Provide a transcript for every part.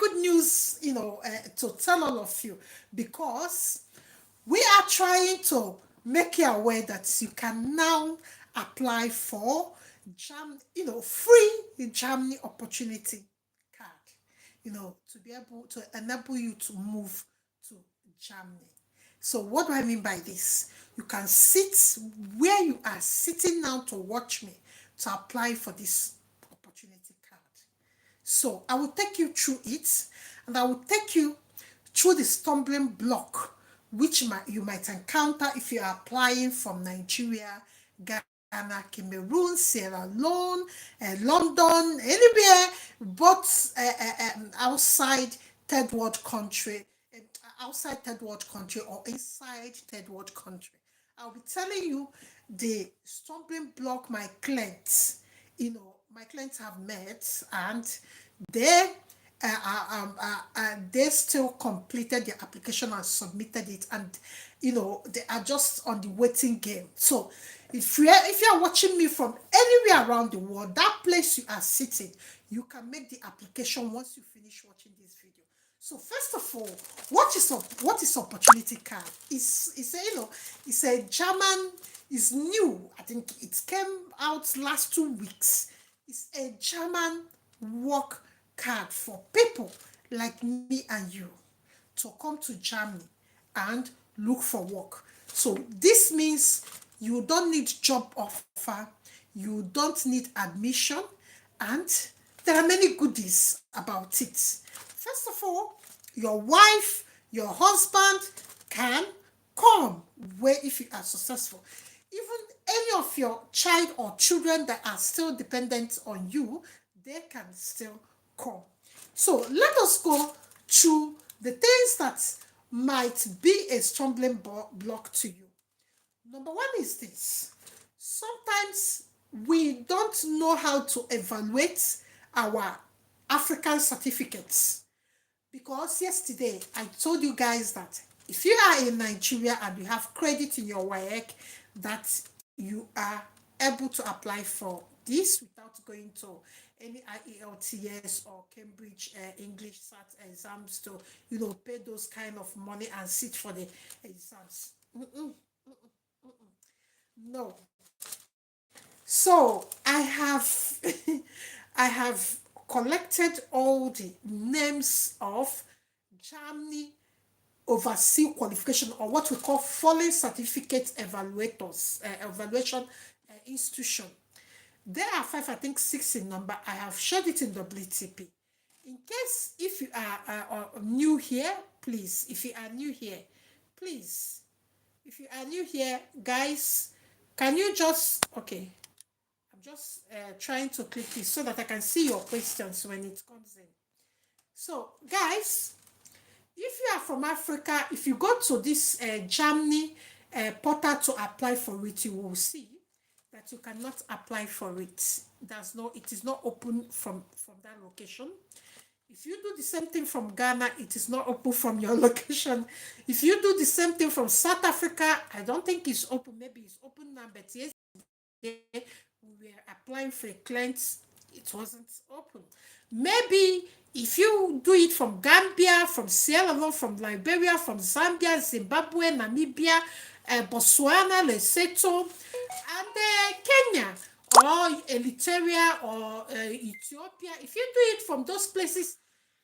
good news, to tell all of you, because we are trying to make you aware that you can now apply for free Germany opportunity card, to be able to enable you to move to Germany. So what do I mean by this? You can sit where you are sitting now to watch me to apply for this opportunity card. So I will take you through it, and I will take you through the stumbling block which you might encounter if you are applying from Nigeria, Ghana, Cameroon, Sierra Leone, London, anywhere but outside third world country, outside third world country or inside third world country. I'll be telling you the stumbling block my clients have met, and they they still completed their application and submitted it, and they are just on the waiting game. So if you are watching me from anywhere around the world, that place you are sitting, you can make the application once you finish watching this video. So first of all, what is opportunity card? It's a German, it's new. I think it came out last 2 weeks. It's a German work card for people like me and you to come to Germany and look for work. So this means you don't need job offer, you don't need admission, and there are many goodies about it. First of all, your wife, your husband can come where if you are successful. Even any of your child or children that are still dependent on you, they can still come. So let us go through the things that might be a stumbling block to you. Number one is this. Sometimes we don't know how to evaluate our African certificates, because yesterday I told you guys that if you are in Nigeria and you have credit in your WAEC, that you are able to apply for this without going to any IELTS or Cambridge English SAT exams to pay those kind of money and sit for the exams. No. So I have I have collected all the names of Germany overseas qualification, or what we call foreign certificate evaluators, evaluation institution. There are 5, I think 6 in number. I have shared it in WTP. In case if you are new here, please, if you are new here, please, if you are new here, guys, can you just, okay, I'm just trying to click this so that I can see your questions when it comes in. So, guys, if you are from Africa, if you go to this Germany portal to apply for it, you will see that you cannot apply for it. It is not open from that location. If you do the same thing from Ghana, it is not open from your location. If you do the same thing from South Africa, I don't think it's open. Maybe it's open now, but yes, we were applying for a client, it wasn't open. Maybe if you do it from Gambia, from Sierra Leone, from Liberia, from Zambia, Zimbabwe, Namibia, Botswana, Lesotho, and Kenya, or Eritrea, or Ethiopia, if you do it from those places,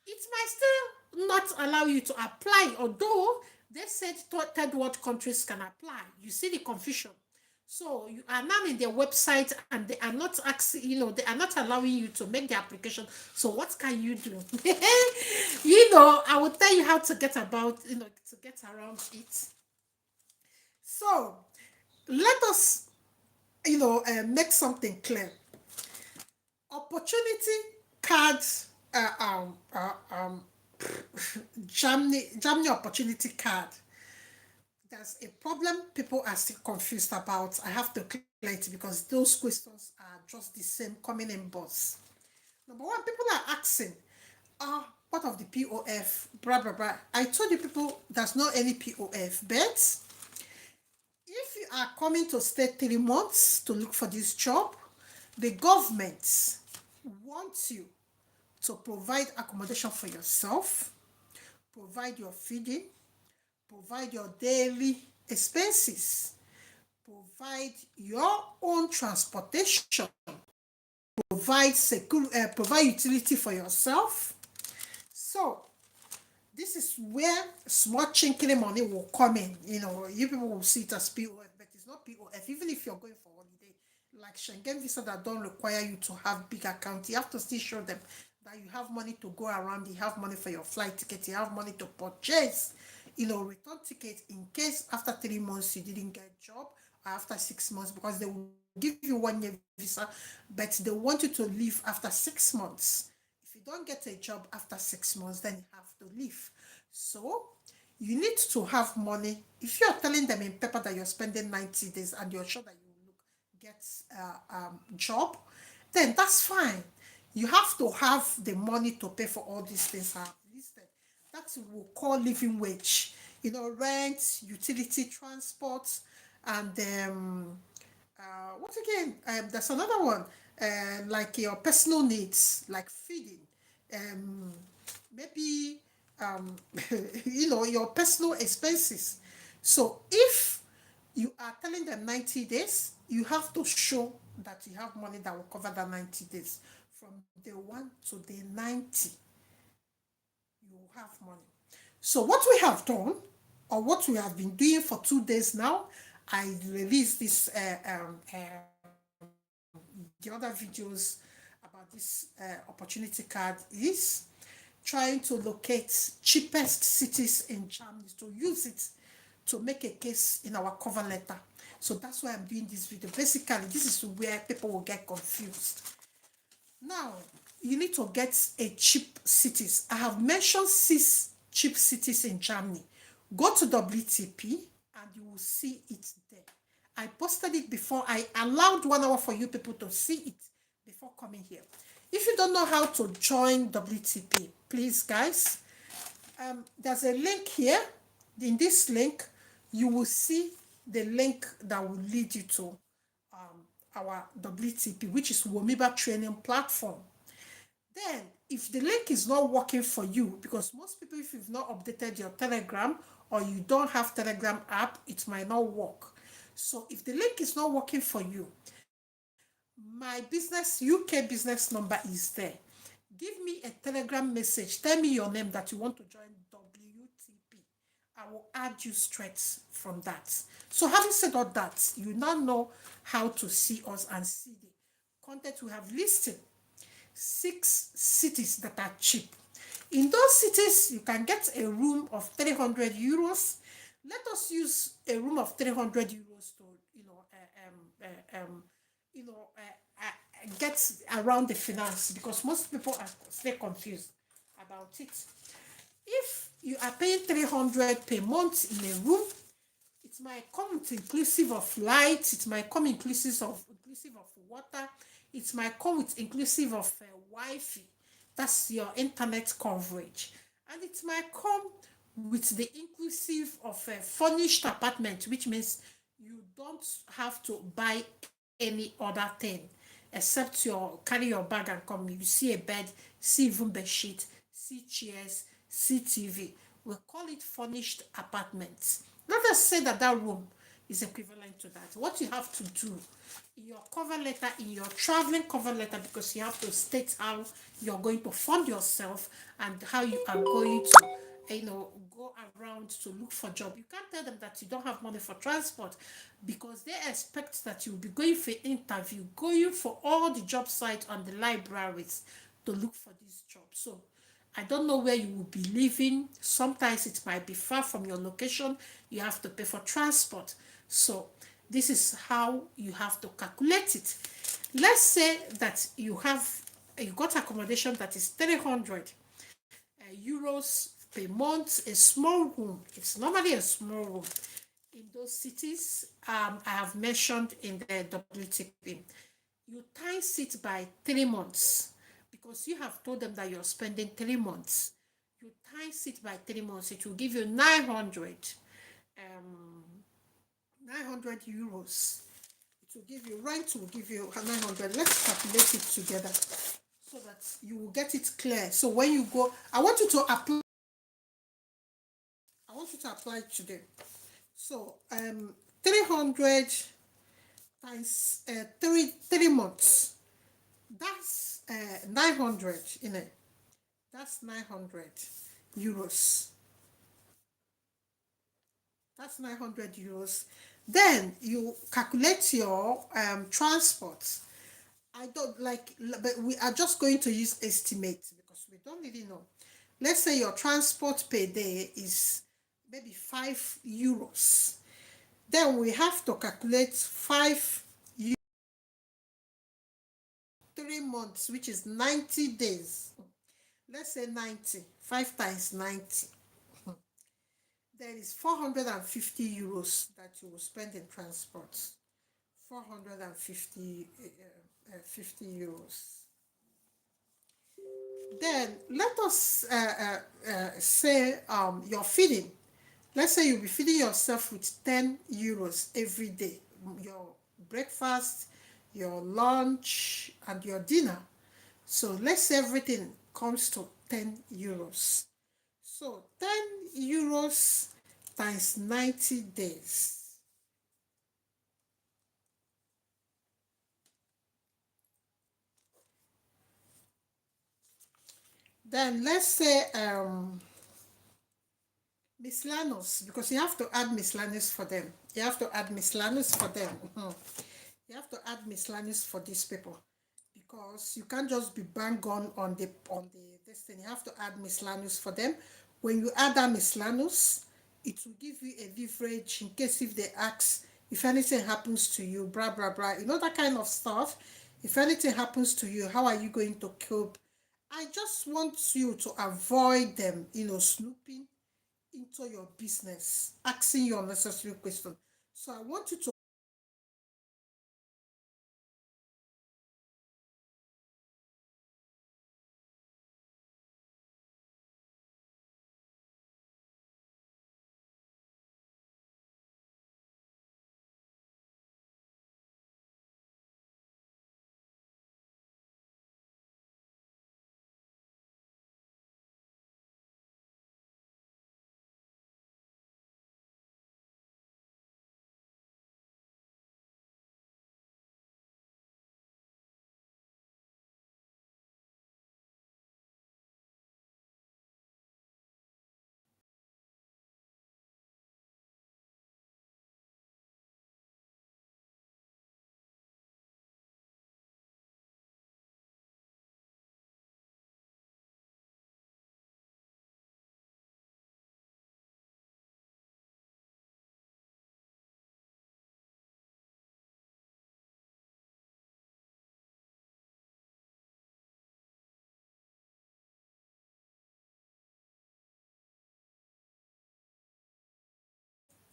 it might still not allow you to apply, although they said third world countries can apply. You see the confusion. So you are now in their website and they are not asking, they are not allowing you to make the application. So what can you do? I will tell you how to get about, to get around it. So let us, make something clear. Opportunity cards, Germany opportunity card. There's a problem people are still confused about. I have to clear it because those questions are just the same coming in boss. Number one, people are asking, what of the POF? Blah, blah, blah. I told you people there's not any POF, but if you are coming to stay 3 months to look for this job, the government wants you to provide accommodation for yourself, provide your feeding, provide your daily expenses, provide your own transportation, provide utility for yourself. So this is where small chinkly money will come in. You people will see it as POF, but it's not POF. Even if you're going for holiday, like Schengen visa that don't require you to have big account, you have to still show them that you have money to go around, you have money for your flight ticket, you have money to purchase, return ticket in case after 3 months you didn't get a job, or after 6 months, because they will give you 1 year visa, but they want you to leave after 6 months. If you don't get a job after 6 months, then you have to leave. So you need to have money. If you're telling them in paper that you're spending 90 days and you're sure that you will get a job, then that's fine. You have to have the money to pay for all these things I have listed. That's what we'll call living wage. Rent, utility, transport, and what again? There's another one, like your personal needs, like feeding, um, maybe your personal expenses. So if you are telling them 90 days, you have to show that you have money that will cover that 90 days. From day 1 to day 90, you will have money. So what we have done, or what we have been doing for 2 days now, I released this the other videos about this opportunity card, is trying to locate cheapest cities in Germany to use it to make a case in our cover letter. So that's why I'm doing this video. Basically, this is where people will get confused. Now, you need to get a cheap cities. I have mentioned 6 cheap cities in Germany. Go to WTP and you will see it there. I posted it before. I allowed 1 hour for you people to see it before coming here. If you don't know how to join WTP, please, guys, there's a link here. In this link, you will see the link that will lead you to our WTP, which is Womiba training platform. Then, if the link is not working for you, because most people, if you've not updated your Telegram or you don't have Telegram app, it might not work. So if the link is not working for you, my business UK business number is there. Give me a Telegram message. Tell me your name that you want to join WTP. I will add you straight from that. So having said all that, you now know how to see us and see the content we have listed. 6 cities that are cheap. In those cities, you can get a room of 300 euros. Let us use a room of 300 euros to, get around the finance, because most people are still confused about it. If you are paying 300 per month in a room, it might come with inclusive of light, it might come inclusive of water, it might come with inclusive of Wi-Fi. That's your internet coverage. And it might come with the inclusive of a furnished apartment, which means you don't have to buy any other thing except carry your bag and come. You see a bed, see even bed sheet, see chairs, see TV. We call it furnished apartments. Let us say that that room is equivalent to that. What you have to do in your cover letter, in your traveling cover letter, because you have to state how you're going to fund yourself and how you are going to go around to look for job. You can't tell them that you don't have money for transport, because they expect that you'll be going for interview, going for all the job sites and the libraries to look for this job. So I don't know where you will be living. Sometimes it might be far from your location. You have to pay for transport. So this is how you have to calculate it. Let's say that you got accommodation that is 300 euros per month, a small room. It's normally a small room in those cities I have mentioned in the WTP. You times it by 3 months, because you have told them that you're spending 3 months. You times it by 3 months, it will give you 900 euros. It will give you rent, will give you 900. Let's calculate it together so that you will get it clear. So when you go, I want you to apply. I want you to apply today. So 300 times 3 months. That's 900 in it. That's 900 euros. That's 900 euros. Then you calculate your transport. I don't like, but we are just going to use estimates because we don't really know. Let's say your transport per day is maybe 5 euros. Then we have to calculate 3 months, which is 90 days. Let's say 90. 5 times 90. There is 450 euros that you will spend in transport. 450 50 euros. Then let us say you're feeding. Let's say you'll be feeding yourself with 10 euros every day. Your breakfast, your lunch, and your dinner. So let's say everything comes to 10 euros. So 10 euros times 90 days. Then let's say miscellaneous, because you have to add miscellaneous for them. You have to add miscellaneous for them. You have to add miscellaneous for these people because you can't just be bang on the this thing. You have to add miscellaneous for them. When you add that miscellaneous, it will give you a leverage in case if they ask if anything happens to you, blah blah blah. You know that kind of stuff. If anything happens to you, how are you going to cope? I just want you to avoid them, snooping into your business, asking you unnecessary questions. So I want you to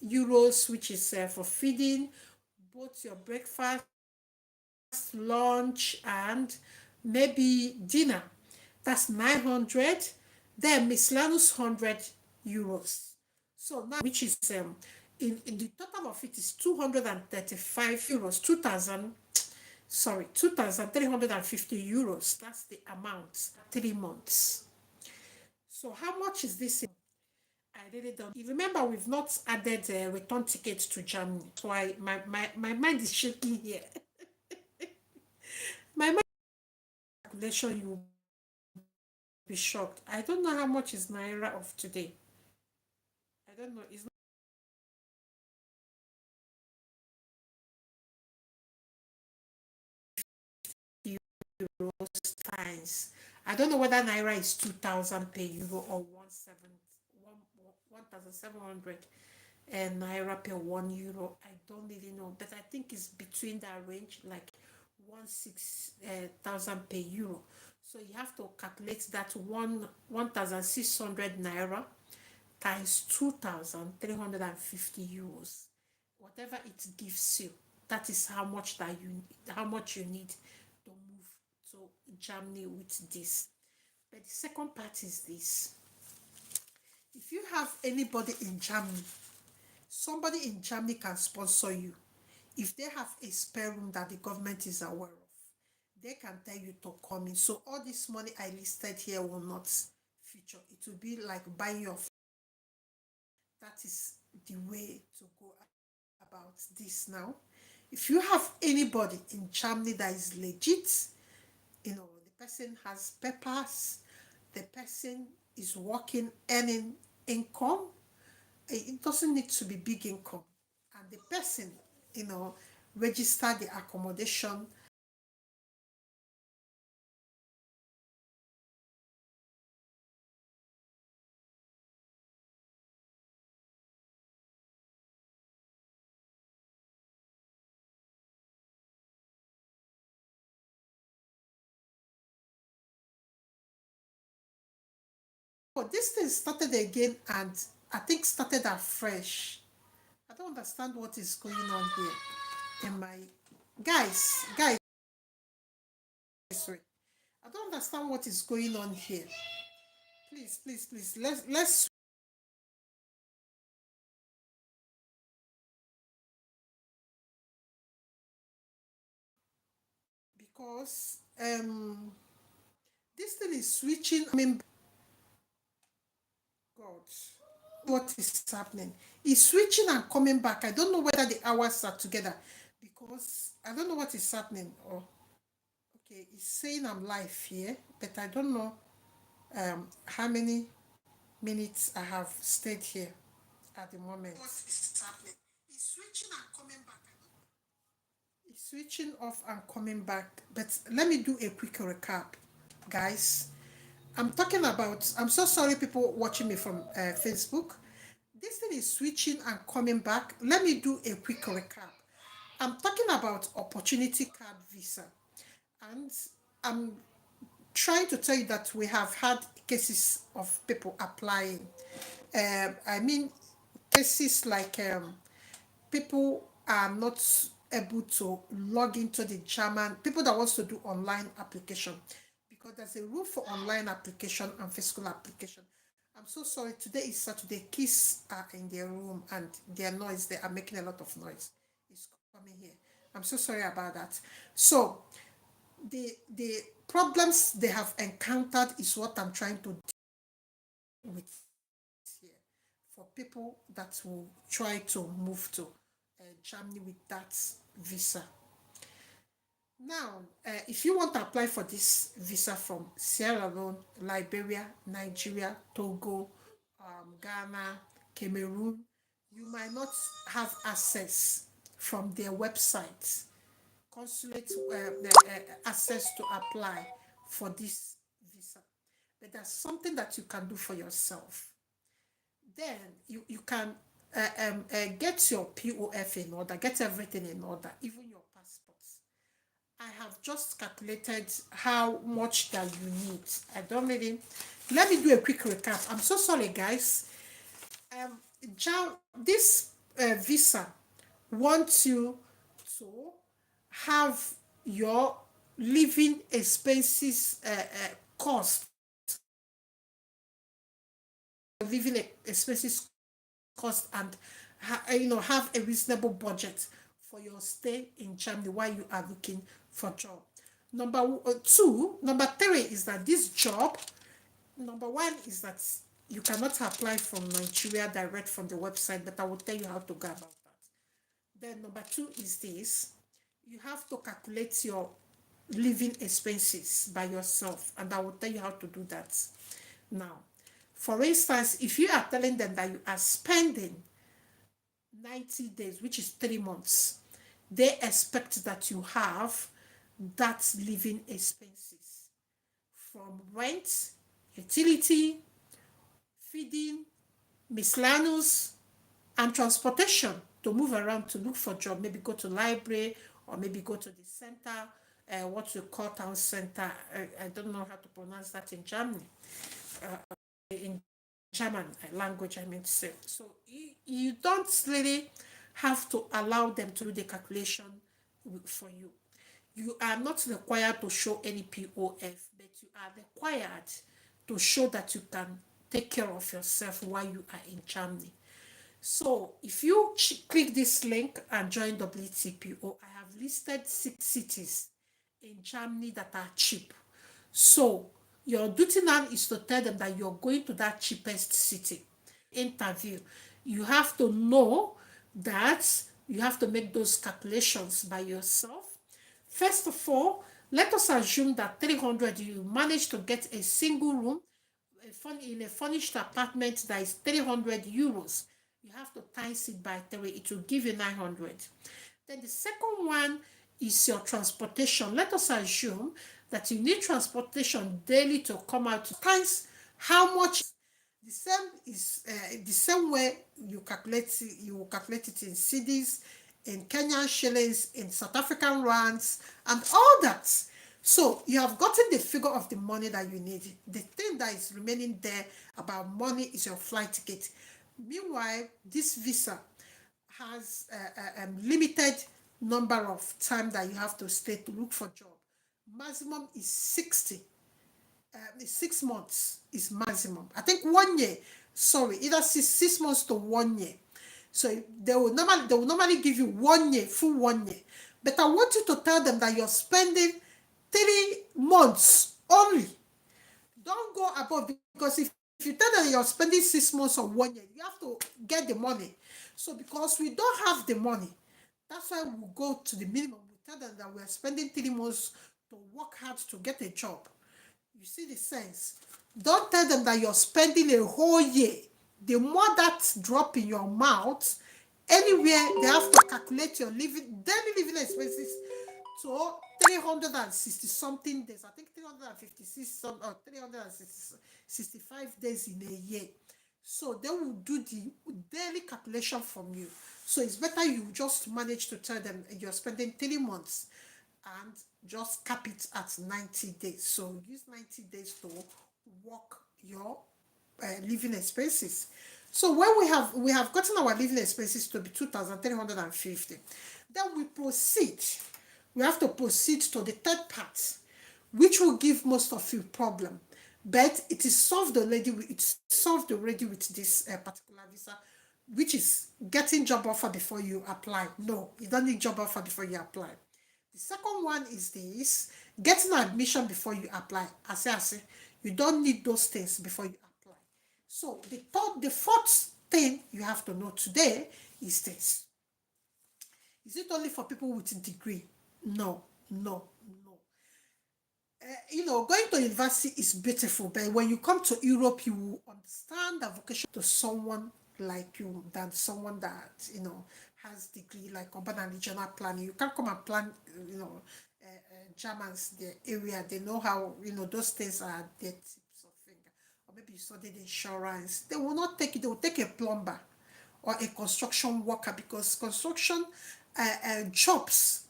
euros, which is for feeding both your breakfast, lunch, and maybe dinner. That's 900. Then miscellaneous 100 euros. So now, which is in the total of it is 235 euros, 2000, sorry, 2,350 euros. That's the amount, 3 months. So how much is this? I really don't. You remember, we've not added return tickets to Germany. That's why my mind is shaking here. My mind calculation, you will be shocked. I don't know how much is Naira of today. I don't know. It's not euros times. I don't know whether Naira is 2,000 per euro or 1,700 and Naira per 1 euro. I don't really know, but I think it's between that range, like 1,600 per euro. So you have to calculate that 1,600 Naira times 2,350 euros. Whatever it gives you, that is how much you need to move to Germany with this. But the second part is this: if you have anybody in Germany, somebody in Germany can sponsor you. If they have a spare room that the government is aware of, they can tell you to come in. So all this money I listed here will not feature. It will be like buying your. That is the way to go about this now. If you have anybody in Germany that is legit, the person has papers, the person is working, earning income, it doesn't need to be big income. And the person, register the accommodation. But this thing started again and I think started afresh. I don't understand what is going on here in my guys, sorry. I don't understand what is going on here. Please, let's because this thing is switching. I mean, God, what is happening? It's switching and coming back. I don't know whether the hours are together because I don't know what is happening. Oh, okay, it's saying I'm live here, but I don't know how many minutes I have stayed here at the moment. What is happening? It's switching and coming back. It's switching off and coming back. But let me do a quick recap, guys. I'm so sorry, people watching me from Facebook. This thing is switching and coming back. Let me do a quick recap. I'm talking about opportunity card visa. And I'm trying to tell you that we have had cases of people applying. I mean, cases like people are not able to log into the German, people that wants to do online application, because there's a rule for online application and physical application. I'm so sorry, today is Saturday, kids are in their room and their noise, they are making a lot of noise. It's coming here. I'm so sorry about that. So the problems they have encountered is what I'm trying to deal with here for people that will try to move to Germany with that visa. Now, if you want to apply for this visa from Sierra Leone, Liberia, Nigeria, Togo, Ghana, Cameroon, you might not have access from their website, consulate access to apply for this visa. But there's something that you can do for yourself. Then you can get your POF in order, get everything in order, even your passports. I have just calculated how much that you need. I don't really. Let me do a quick recap. I'm so sorry, guys. Um, this visa wants you to have your living expenses cost, living expenses cost, and have a reasonable budget for your stay in Germany while you are looking for job. Number three is that this job, number one is that you cannot apply from Nigeria direct from the website, but I will tell you how to go about that. Then number two is this: you have to calculate your living expenses by yourself, and I will tell you how to do that now. For instance, if you are telling them that you are spending 90 days, which is 3 months, they expect that you have that living expenses from rent, utility, feeding, miscellaneous, and transportation to move around to look for job, maybe go to library or maybe go to the center, what we call town center. I don't know how to pronounce that in Germany. In German language, I mean to say. So you don't really have to allow them to do the calculation for you. You are not required to show any POF, but you are required to show that you can take care of yourself while you are in Germany. So if you click this link and join WTPO, I have listed 6 cities in Germany that are cheap. So your duty now is to tell them that you're going to that cheapest city. Interview. You have to know that you have to make those calculations by yourself. First of all, let us assume that 300 you manage to get a single room in a furnished apartment that is 300 euros. You have to times it by 3, it will give you 900. Then the second one is your transportation. Let us assume that you need transportation daily to come out times how much. The same is the same way you calculate it in cedis, in Kenyan shillings, in South African rands, and all that. So you have gotten the figure of the money that you need. The thing that is remaining there about money is your flight ticket. Meanwhile, this visa has a limited number of time that you have to stay to look for job. Maximum is 60. 6 months is maximum. I think 1 year. Sorry, either 6 months to 1 year. So they will normally give you 1 year, full 1 year. But I want you to tell them that you're spending 3 months only. Don't go above, because if you tell them you're spending 6 months or 1 year, you have to get the money. So because we don't have the money, that's why we go to the minimum. We tell them that we're spending 3 months to work hard to get a job. You see the sense? Don't tell them that you're spending a whole year. The more that drop in your mouth, anywhere they have to calculate your daily living expenses to 360 something days. I think 356 or 365 days in a year. So they will do the daily calculation from you. So it's better you just manage to tell them you're spending 3 months and just cap it at 90 days. So use 90 days to work your living expenses. So when we have gotten our living expenses to be 2,350, then we proceed. We have to proceed to the third part, which will give most of you problem. But it is solved already. It's solved already with this particular visa, which is getting job offer before you apply. No, you don't need job offer before you apply. The second one is this: getting admission before you apply. I say, you don't need those things before you apply. So the fourth thing you have to know today is this: is it only for people with a degree? No, no, no. Going to university is beautiful, but when you come to Europe, you will understand the vocation to someone like you than someone that has degree like urban and regional planning. You can't come and plan, Germans, their area. They know how those things are their tips of finger. Or maybe you studied insurance. They will not take it. They will take a plumber or a construction worker, because construction jobs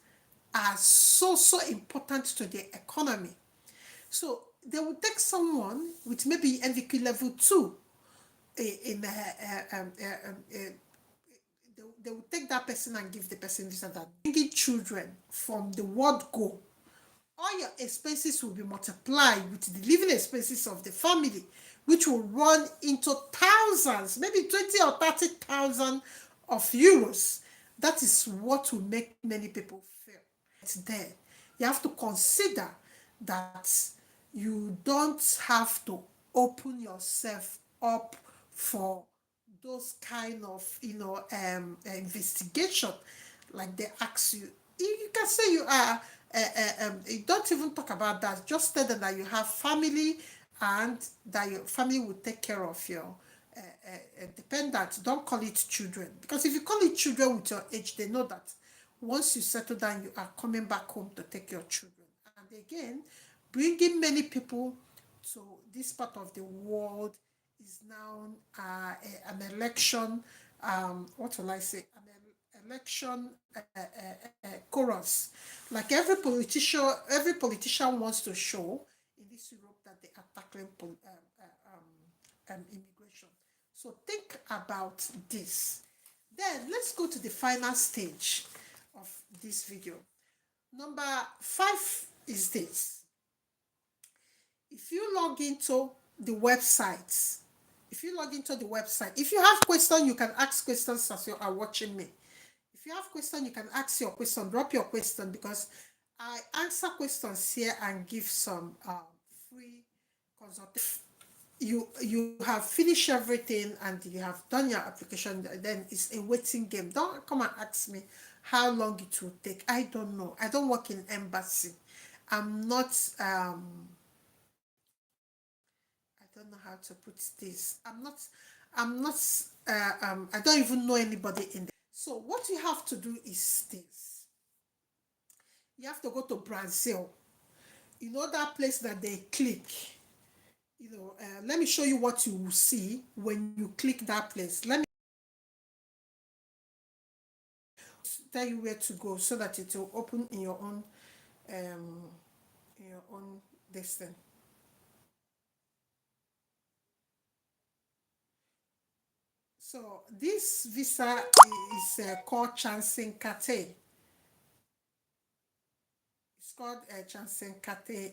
are so important to the economy. So they will take someone with maybe NVQ level 2 in they will take that person and give the person visa, that bringing children from the word go. All your expenses will be multiplied with the living expenses of the family, which will run into thousands, maybe 20 or 30,000 of euros. That is what will make many people fail. It's there. You have to consider that you don't have to open yourself up for those kind of investigation, like they ask you. You can say you are don't even talk about that. Just tell them that you have family and that your family will take care of your dependents. Don't call it children, because if you call it children with your age, they know that once you settle down, you are coming back home to take your children. And again, bringing many people to this part of the world is now an election. What will I say? An election chorus. Like every politician wants to show in this Europe that they are tackling immigration. So think about this. Then let's go to the final stage of this video. Number 5 is this: if you log into the website, if you have questions, you can ask questions as you are watching me. If you have questions, you can ask your question, drop your question, because I answer questions here and give some free consultation. You have finished everything and you have done your application, then it's a waiting game. Don't come and ask me how long it will take. I don't know. I don't work in embassy. I'm not I don't know how to put this. I'm not I don't even know anybody in there. So what you have to do is this. You have to go to Brazil. You know that place that they click. Let me show you what you will see when you click that place. Let me tell you where to go so that it will open um in your own distance. So this visa is called Chancing Kate. It's called Chancing Kate.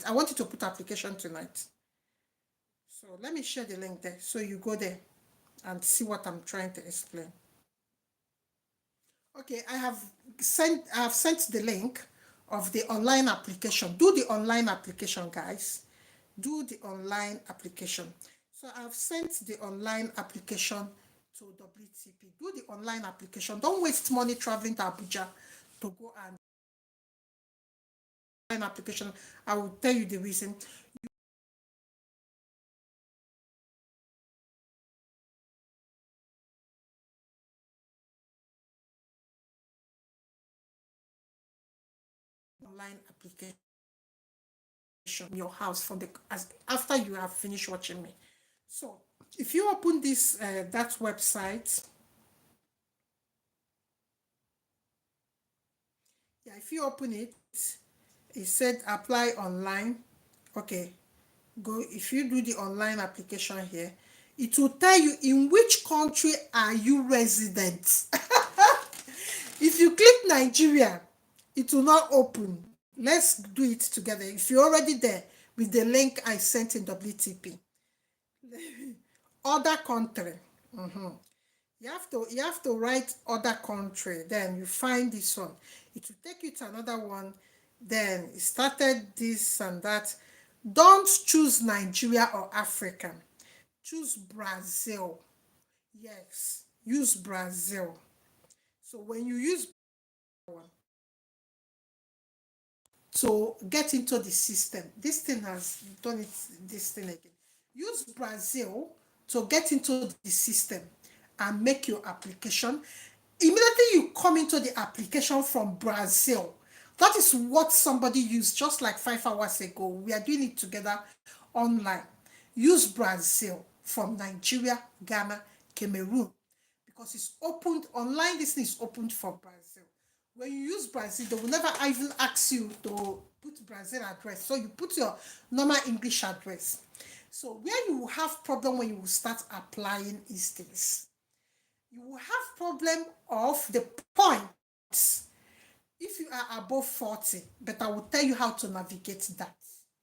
I want you to put application tonight. So let me share the link there. So you go there and see what I'm trying to explain. Okay, I have sent the link of the online application. Do the online application, guys. Do the online application. So I've sent the online application to WTP. Do the online application. Don't waste money traveling to Abuja to go and online application. I will tell you the reason. Online application in your house from the as after you have finished watching me. So if you open this that website, yeah, if you open it, it said apply online. Okay, go. If you do the online application here, it will tell you in which country are you resident. If you click Nigeria, it will not open. Let's do it together. If you're already there with the link I sent in WTP, other country. You have to write other country, then you find this one. It will take you to another one. Then it started this and that. Don't choose Nigeria or Africa. Choose Brazil. Yes, use Brazil. So when you use one to get into the system, this thing has done it this thing again. Use Brazil to get into the system and make your application. Immediately you come into the application from Brazil. That is what somebody used just like 5 hours ago. We are doing it together online. Use Brazil from Nigeria, Ghana, Cameroon, because it's opened online. This thing is opened for Brazil. When you use Brazil, they will never even ask you to put Brazil address. So you put your normal English address. So where you will have problem when you will start applying is this. You will have problem of the points if you are above 40, but I will tell you how to navigate that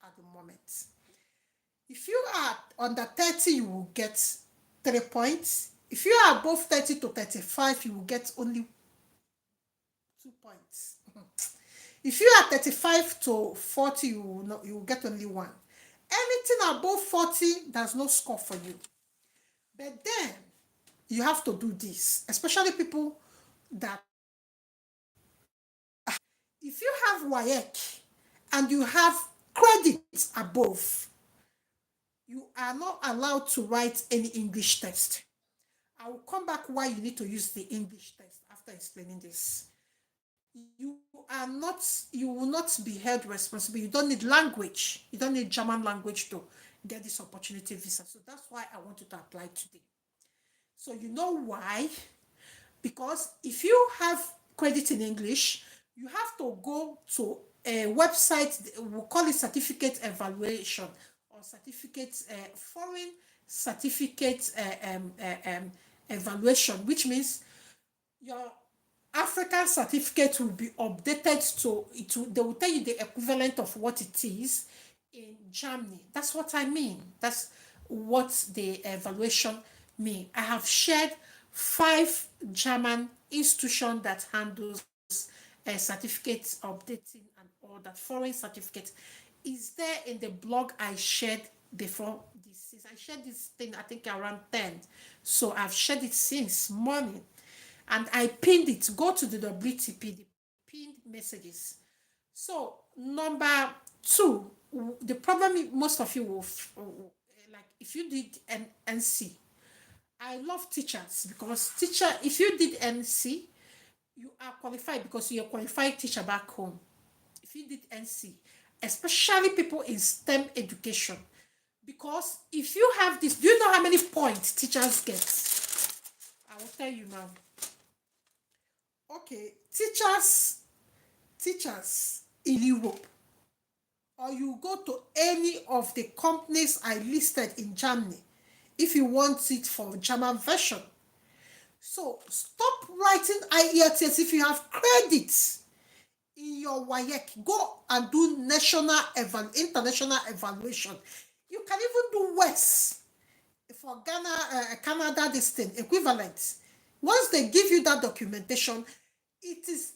at the moment. If you are under 30, you will get 3 points. If you are above 30 to 35, you will get only 2 points. If you are 35 to 40, you will get only one. Anything above 40, there's no score for you. But then you have to do this, especially people that if you have WAEC and you have credits above, you are not allowed to write any English test. I will come back why you need to use the English test after explaining this. You are not, you will not be held responsible. You don't need language. You don't need German language to get this opportunity visa. So that's why I want you to apply today. So you know why? Because if you have credit in English, you have to go to a website, we'll call it certificate evaluation or certificate, foreign certificate evaluation, which means your African certificate will be updated to it. They will tell you the equivalent of what it is in Germany. That's what I mean. That's what the evaluation mean. I have shared 5 German institutions that handles certificates updating and all that. Foreign certificate is there in the blog I shared before this. I shared this thing I think around 10. So I've shared it since morning and I pinned it. Go to the WTP, the pinned messages. So number 2, the problem most of you will like if you did an NC. I love teachers because teacher, if you did NC, you are qualified because you're a qualified teacher back home. If you did NC, especially people in STEM education, because if you have this, do you know how many points teachers get? I will tell you now. Okay, teachers in Europe, or you go to any of the companies I listed in Germany, if you want it for German version. So stop writing IELTS if you have credits in your WAEC. Go and do international evaluation. You can even do WES for Ghana, Canada, this thing, equivalent. Once they give you that documentation, it is,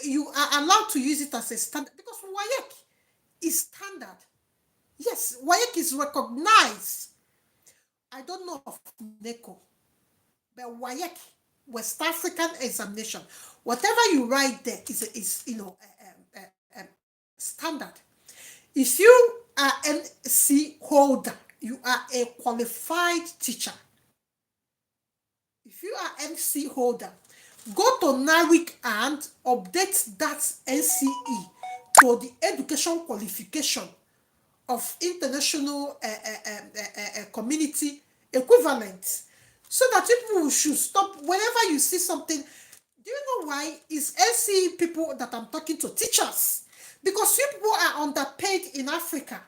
you are allowed to use it as a standard because WAEC is standard. Yes, WAEC is recognized. I don't know of NECO, but WAEC, West African examination, whatever you write there is standard. If you are NC holder, you are a qualified teacher. If you are NC holder, go to NARIC and update that NCE to the education qualification of international community equivalent, so that people should stop whenever you see something. Do you know why? It's NCE people that I'm talking to, teachers, because you people are underpaid in Africa.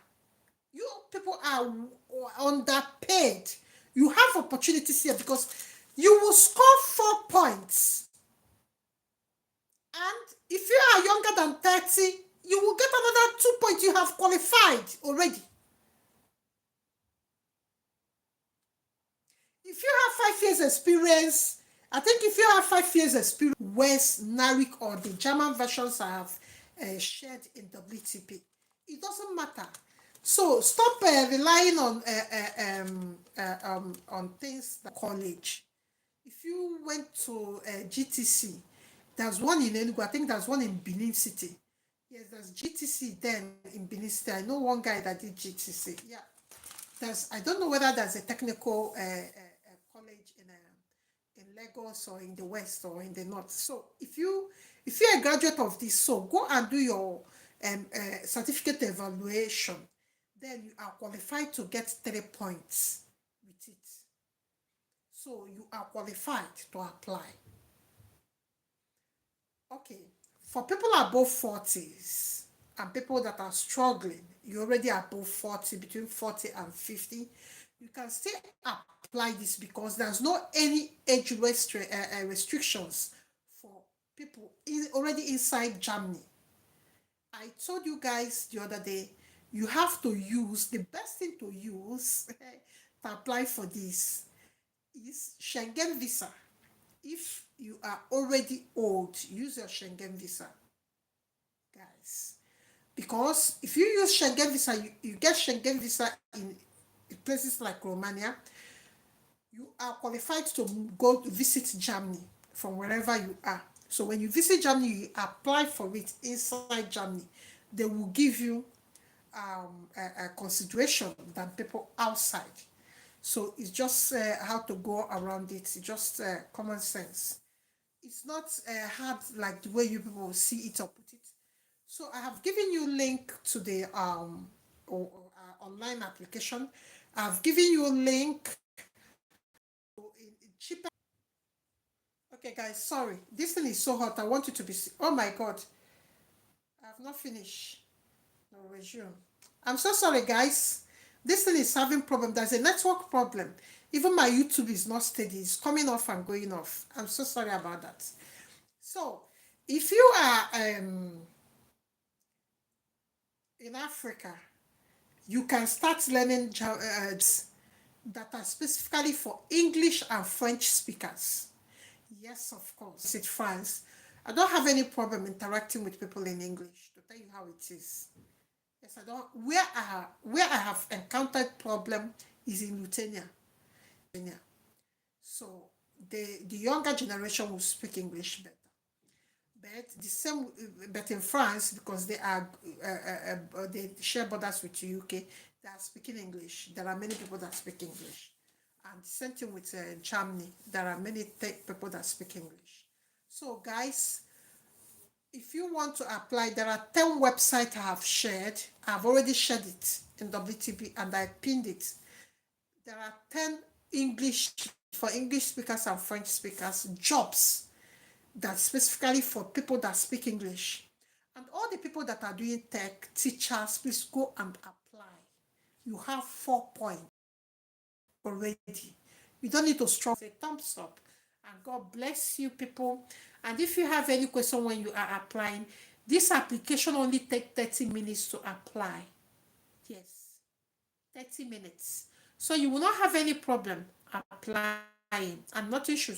You people are underpaid. You have opportunities here because you will score 4 points. And if you are younger than 30, you will get another 2 points. You have qualified already. If you have 5 years experience, I think if you have 5 years experience, West, NARIC, or the German versions I have shared in WTP, it doesn't matter. So stop relying on things like college. If you went to GTC, there's one in Enugu. I think there's one in Benin City. Yes, there's GTC then in Benin City. I know one guy that did GTC. Yeah, I don't know whether there's a technical college in Lagos or in the West or in the North. So if you're a graduate of this, so go and do your certificate evaluation. Then you are qualified to get 3 points with it. So you are qualified to apply. Okay, for people above 40s and people that are struggling, you already above 40, between 40 and 50, you can still apply this because there's no any age restrictions for people already inside Germany. I told you guys the other day, you have to use, the best thing to use to apply for this is Schengen visa. If you are already old, use your Schengen visa, guys. Because if you use Schengen visa, you get Schengen visa in places like Romania, you are qualified to go to visit Germany from wherever you are. So when you visit Germany, you apply for it inside Germany. They will give you a consideration than people outside. So it's just how to go around it. It's just common sense. It's not hard like the way you people see it or put it. So I have given you link to the online application. I've given you a link in cheaper. Okay, guys, sorry. This thing is so hot. I want you to be. Oh my God. I have not finished. No, resume. I'm so sorry, guys. This thing is having problem. There's a network problem. Even my YouTube is not steady. It's coming off and going off. I'm so sorry about that. So if you are in Africa, you can start learning that are specifically for English and French speakers. Yes, of course. Visit France. I don't have any problem interacting with people in English, to tell you how it is. Yes, I don't. Where I have encountered problem is in Lithuania. So the younger generation will speak English better. But the same, but in France, because they share borders with the UK, they are speaking English. There are many people that speak English, and the same thing with Germany. There are many people that speak English. So, guys, if you want to apply, there are 10 websites I have shared. I've already shared it in WTP and I pinned it. There are 10 English for English speakers and French speakers jobs that specifically for people that speak English. And all the people that are doing tech, teachers, please go and apply. You have 4 points already. You don't need to struggle. Say thumbs up. And God bless you, people. And if you have any question when you are applying, this application only takes 30 minutes to apply. Yes, 30 minutes. So you will not have any problem applying and nothing should